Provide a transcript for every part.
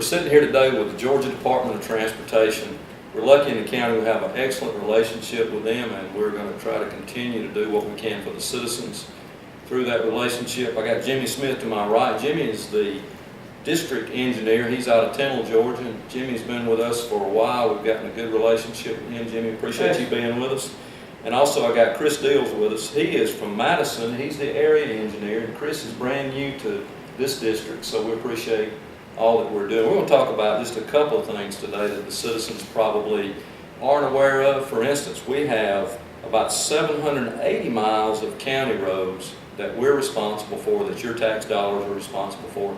sitting here today with the Georgia Department of Transportation. We're lucky in the county. We have an excellent relationship with them, and we're going to try to continue to do what we can for the citizens through that relationship. I got Jimmy Smith to my right. Jimmy is the district engineer. He's out of Temple, Georgia. And Jimmy's been with us for a while. We've gotten a good relationship with him. Jimmy, appreciate you being with us. And also I got Chris Deals with us. He is from Madison. He's the area engineer, and Chris is brand new to this district, so we appreciate all that we're doing. We're going to talk about just a couple of things today that the citizens probably aren't aware of. For instance, we have about 780 miles of county roads that we're responsible for, that your tax dollars are responsible for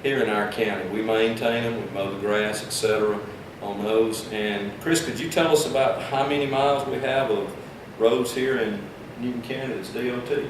here in our county. We maintain them, we mow the grass, etc. on those. And Chris, could you tell us about how many miles we have of roads here in Newton County that's DOT?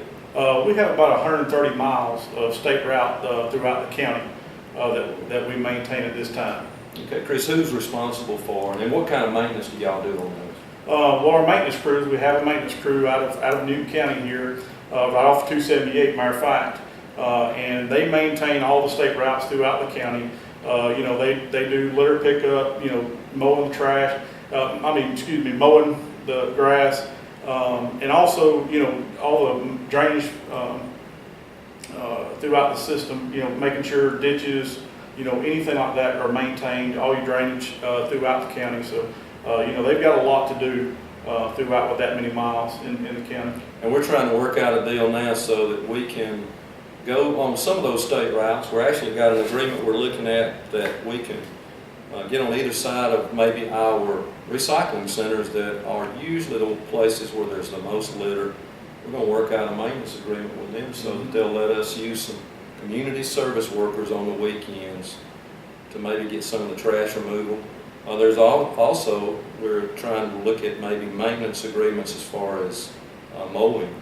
We have about 130 miles of state route throughout the county that we maintain at this time. Okay, Chris, who's responsible for it, and what kind of maintenance do y'all do on those? Well, our maintenance crews, we have a maintenance crew out of Newton County here, right off 278, matter of fact, and they maintain all the state routes throughout the county. You know, they do litter pickup, you know, mowing the trash, mowing the grass, and also, you know, all the drainage throughout the system, you know, making sure ditches, you know, anything like that are maintained, all your drainage throughout the county. So, you know, they've got a lot to do throughout with that many miles in the county. And we're trying to work out a deal now so that we can go on some of those state routes. We're actually got an agreement we're looking at that we can get on either side of maybe our recycling centers that are usually the places where there's the most litter. We're going to work out a maintenance agreement with them so that they'll let us use some community service workers on the weekends to maybe get some of the trash removal. There's also, we're trying to look at maybe maintenance agreements as far as mowing.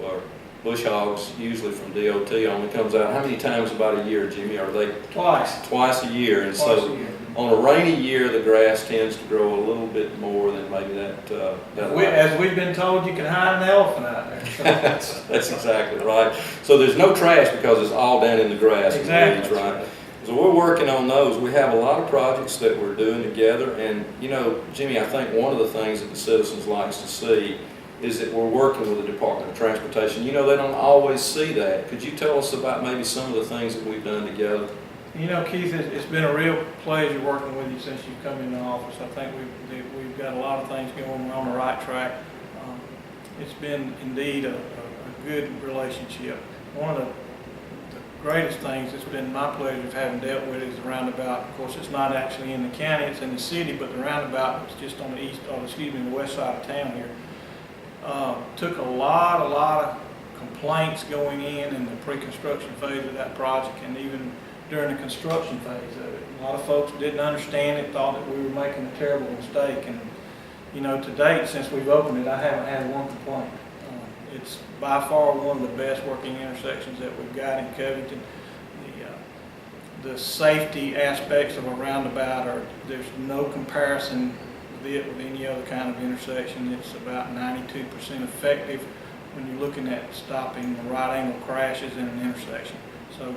Or bush hogs, usually from DOT, only comes out how many times about a year, Jimmy? Are they twice a year? And so on a rainy year, the grass tends to grow a little bit more than maybe that. As we've been told, you can hide an elephant out there. So. that's exactly right. So there's no trash because it's all down in the grass. Exactly. And weeds, right? So we're working on those. We have a lot of projects that we're doing together. And, you know, Jimmy, I think one of the things that the citizens likes to see is that we're working with the Department of Transportation. You know, they don't always see that. Could you tell us about maybe some of the things that we've done together? You know, Keith, it's been a real pleasure working with you since you've come into office. I think we've got a lot of things going on the right track. It's been indeed a good relationship. One of the greatest things that's been my pleasure of having dealt with is the roundabout. Of course, it's not actually in the county, it's in the city, but the roundabout is just on the west side of town here. Took a lot of complaints going in the pre-construction phase of that project, and even during the construction phase of it. A lot of folks didn't understand it, thought that we were making a terrible mistake, and you know, to date, since we've opened it, I haven't had one complaint. It's by far one of the best working intersections that we've got in Covington. The safety aspects of a roundabout there's no comparison with any other kind of intersection. It's about 92% effective when you're looking at stopping the right angle crashes in an intersection. So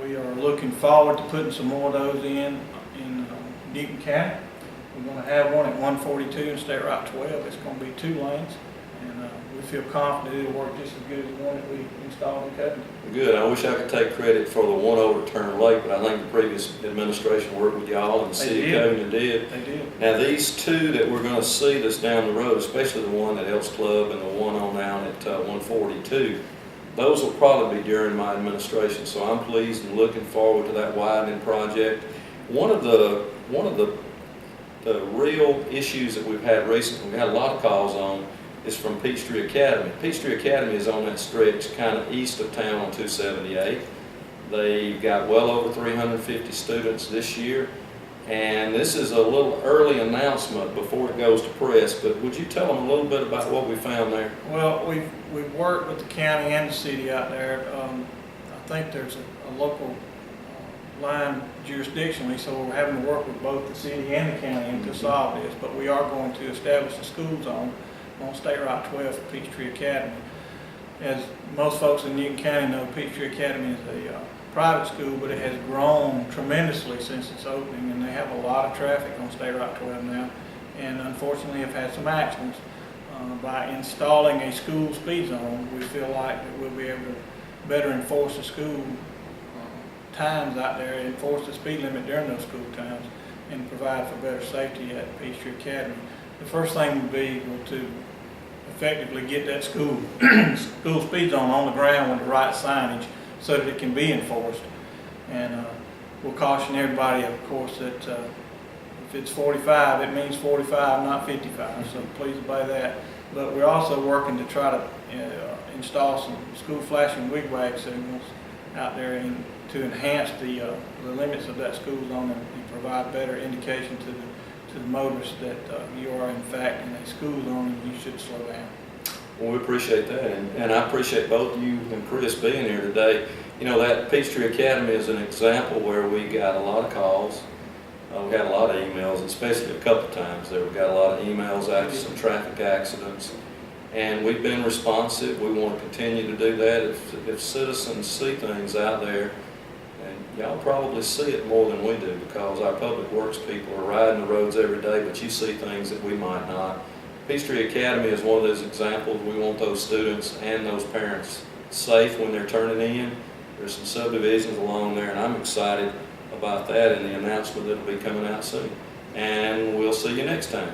we are looking forward to putting some more of those in Newton County. We're going to have one at 142 and State Route 12. It's going to be 2 lanes, and we feel confident it'll work just as good as the one that we installed in Covington. Good. I wish I could take credit for the one over Turner Lake, but I think the previous administration worked with y'all, and the city of Covington did. They did. Now these 2 that we're going to see that's down the road, especially the one at Ellis Club and the one on down at 142, those will probably be during my administration. So I'm pleased and looking forward to that widening project. One of the real issues that we've had recently, we had a lot of calls on, is from Peachtree Academy. Peachtree Academy is on that stretch kind of east of town on 278. They've got well over 350 students this year, and this is a little early announcement before it goes to press, but would you tell them a little bit about what we found there? Well, we've worked with the county and the city out there. I think there's a local line jurisdictionally, so we're having to work with both the city and the county to solve this, but we are going to establish a school zone on State Route 12 for Peachtree Academy. As most folks in Newton County know, Peachtree Academy is private school, but it has grown tremendously since its opening, and they have a lot of traffic on State Route 12 now, and unfortunately have had some accidents. By installing a school speed zone, we feel like that we'll be able to better enforce the school times out there, enforce the speed limit during those school times, and provide for better safety at Peachtree Academy. The first thing would be to effectively get that school speed zone on the ground with the right signage so that it can be enforced. And we'll caution everybody, of course, that if it's 45, it means 45, not 55, so please obey that. But we're also working to try to install some school flashing wigwag signals out there to enhance the limits of that school zone and provide better indication to the motorists that you are in fact in a school zone and you should slow down. Well, we appreciate that, and I appreciate both you and Chris being here today. You know, that Peachtree Academy is an example where we got a lot of calls. We had a lot of emails, especially a couple of times there. We got a lot of emails after some traffic accidents, and we've been responsive. We want to continue to do that. If citizens see things out there, and y'all probably see it more than we do because our public works people are riding the roads every day, but you see things that we might not. Peachtree Academy is one of those examples. We want those students and those parents safe when they're turning in. There's some subdivisions along there, and I'm excited about that and the announcement that'll be coming out soon. And we'll see you next time.